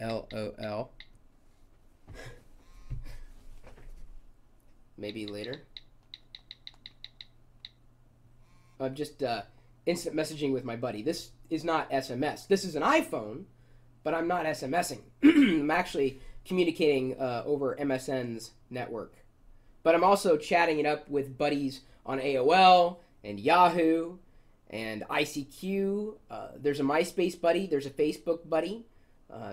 LOL. Maybe later. I'm just instant messaging with my buddy. This is not SMS. This is an iPhone, but I'm not SMSing. I'm actually communicating over MSN's network. But I'm also chatting it up with buddies on AOL and Yahoo and ICQ. There's a MySpace buddy. There's a Facebook buddy.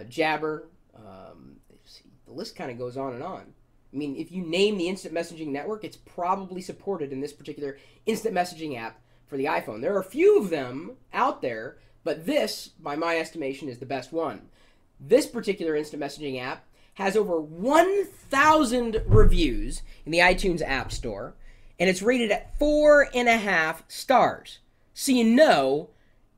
Jabber. The list kind of goes on and on. I mean, if you name the instant messaging network, it's probably supported in this particular instant messaging app for the iPhone. There are a few of them out there, but this, by my estimation, is the best one. This particular instant messaging app has over 1,000 reviews in the iTunes App Store, and it's rated at 4.5 stars. So you know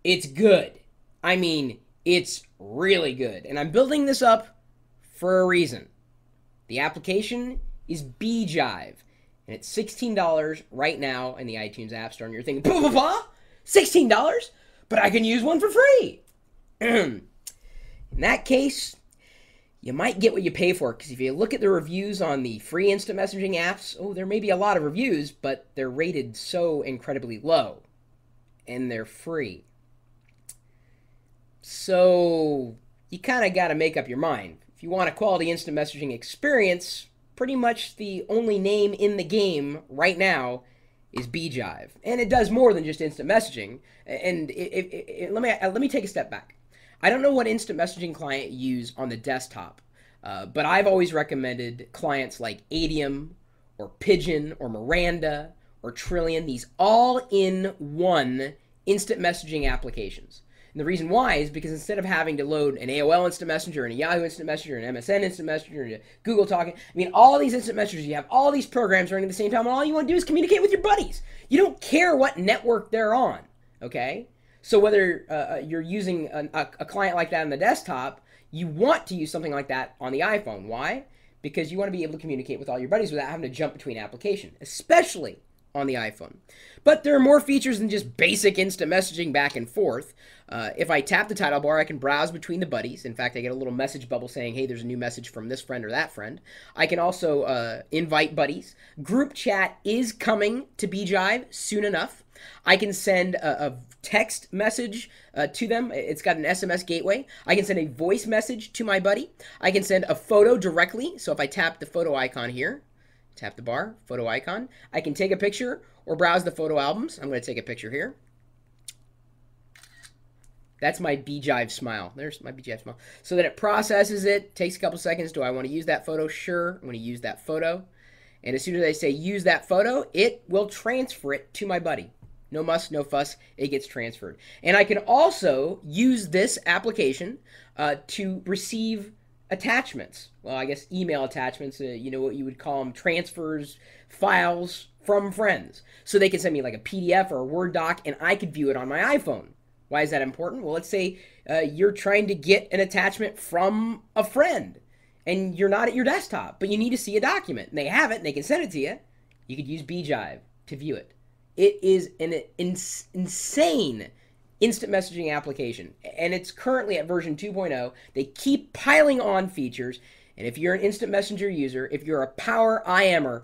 it's good. I mean, it's really good. And I'm building this up for a reason. The application is BJive, and it's $16 right now in the iTunes App Store. And you're thinking, $16? But I can use one for free. In that case, you might get what you pay for, because if you look at the reviews on the free instant messaging apps, there may be a lot of reviews, but they're rated so incredibly low, and they're free. So you kind of got to make up your mind. If you want a quality instant messaging experience, pretty much the only name in the game right now is BJive. And it does more than just instant messaging. And let me take a step back. I don't know what instant messaging client you use on the desktop, but I've always recommended clients like Adium or Pigeon or Miranda or Trillion, these all-in-one instant messaging applications. And the reason why is because instead of having to load an AOL Instant Messenger and a Yahoo Instant Messenger and an MSN Instant Messenger and a Google Talking, I mean, all these instant messengers, you have all these programs running at the same time, and all you want to do is communicate with your buddies. You don't care what network they're on, okay? So whether you're using a client like that on the desktop, you want to use something like that on the iPhone. Why? Because you want to be able to communicate with all your buddies without having to jump between applications, especially on the iPhone. But there are more features than just basic instant messaging back and forth. If I tap the title bar, I can browse between the buddies. In fact, I get a little message bubble saying, hey, there's a new message from this friend or that friend. I can also invite buddies. Group chat is coming to BJive soon enough. I can send a text message to them. It's got an SMS gateway. I can send a voice message to my buddy. I can send a photo directly. So if I tap the photo icon here, tap the bar, photo icon, I can take a picture or browse the photo albums. I'm going to take a picture here. That's my BJive smile. There's my BJive smile. So then it processes it, takes a couple seconds. Do I want to use that photo? Sure, I'm going to use that photo. And as soon as I say use that photo, it will transfer it to my buddy. No muss, no fuss, it gets transferred. And I can also use this application to receive attachments. Well, I guess email attachments, you know what you would call them, transfers, files from friends. So they can send me like a PDF or a Word doc, and I could view it on my iPhone. Why is that important? Well, let's say you're trying to get an attachment from a friend, and you're not at your desktop, but you need to see a document, and they have it, and they can send it to you. You could use BJive to view it. It is an insane instant messaging application, and it's currently at version 2.0. They keep piling on features, and if you're an instant messenger user, if you're a power IMer,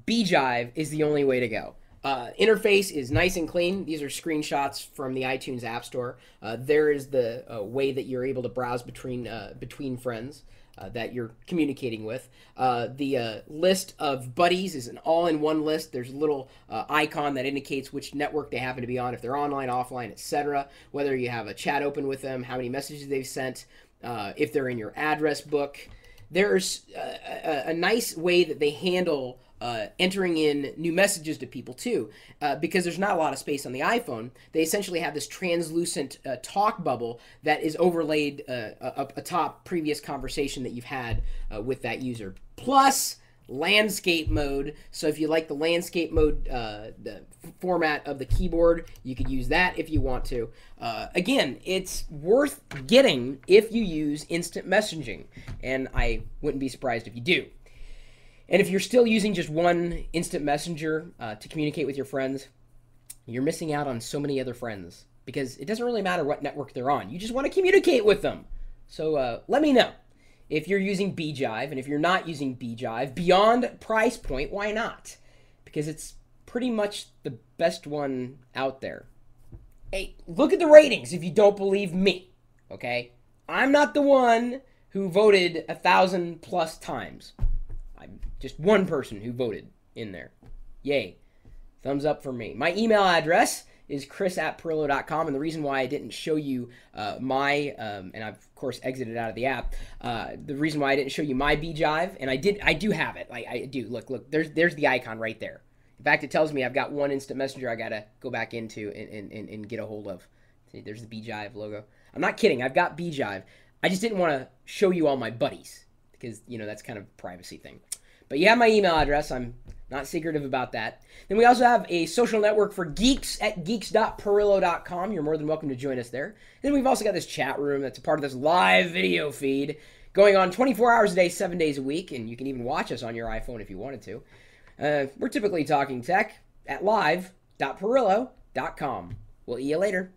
BJive is the only way to go. Interface is nice and clean. These are screenshots from the iTunes App Store. There is the way that you're able to browse between friends that you're communicating with. The list of buddies is an all-in-one list. There's a little icon that indicates which network they happen to be on, if they're online, offline, etc. Whether you have a chat open with them, how many messages they've sent, if they're in your address book. There's a nice way that they handle entering in new messages to people too, because there's not a lot of space on the iPhone. They essentially have this translucent talk bubble that is overlaid atop previous conversation that you've had with that user. Plus landscape mode. So if you like the landscape mode the format of the keyboard, you could use that if you want to. Again, it's worth getting if you use instant messaging, and I wouldn't be surprised if you do. And if you're still using just one instant messenger to communicate with your friends, you're missing out on so many other friends, because it doesn't really matter what network they're on. You just want to communicate with them. So let me know if you're using BeeJive, and if you're not using BeeJive, beyond price point, why not? Because it's pretty much the best one out there. Hey, look at the ratings if you don't believe me, okay? I'm not the one who voted 1,000 plus times. I'm just one person who voted in there. Yay. Thumbs up for me. My email address is chris@pirillo.com, and the reason why I didn't show you and I've of course exited out of the app, the reason why I didn't show you my BeeJive, and I do have it. Like, I do. Look, there's the icon right there. In fact, it tells me I've got one instant messenger I gotta go back into and get a hold of. See, there's the BeeJive logo. I'm not kidding. I've got BeeJive. I just didn't want to show you all my buddies because, you know, that's kind of a privacy thing. But you have my email address. I'm not secretive about that. Then we also have a social network for geeks at geeks.pirillo.com. You're more than welcome to join us there. Then we've also got this chat room that's a part of this live video feed going on 24 hours a day, 7 days a week, and you can even watch us on your iPhone if you wanted to. We're typically talking tech at live.pirillo.com. We'll see you later.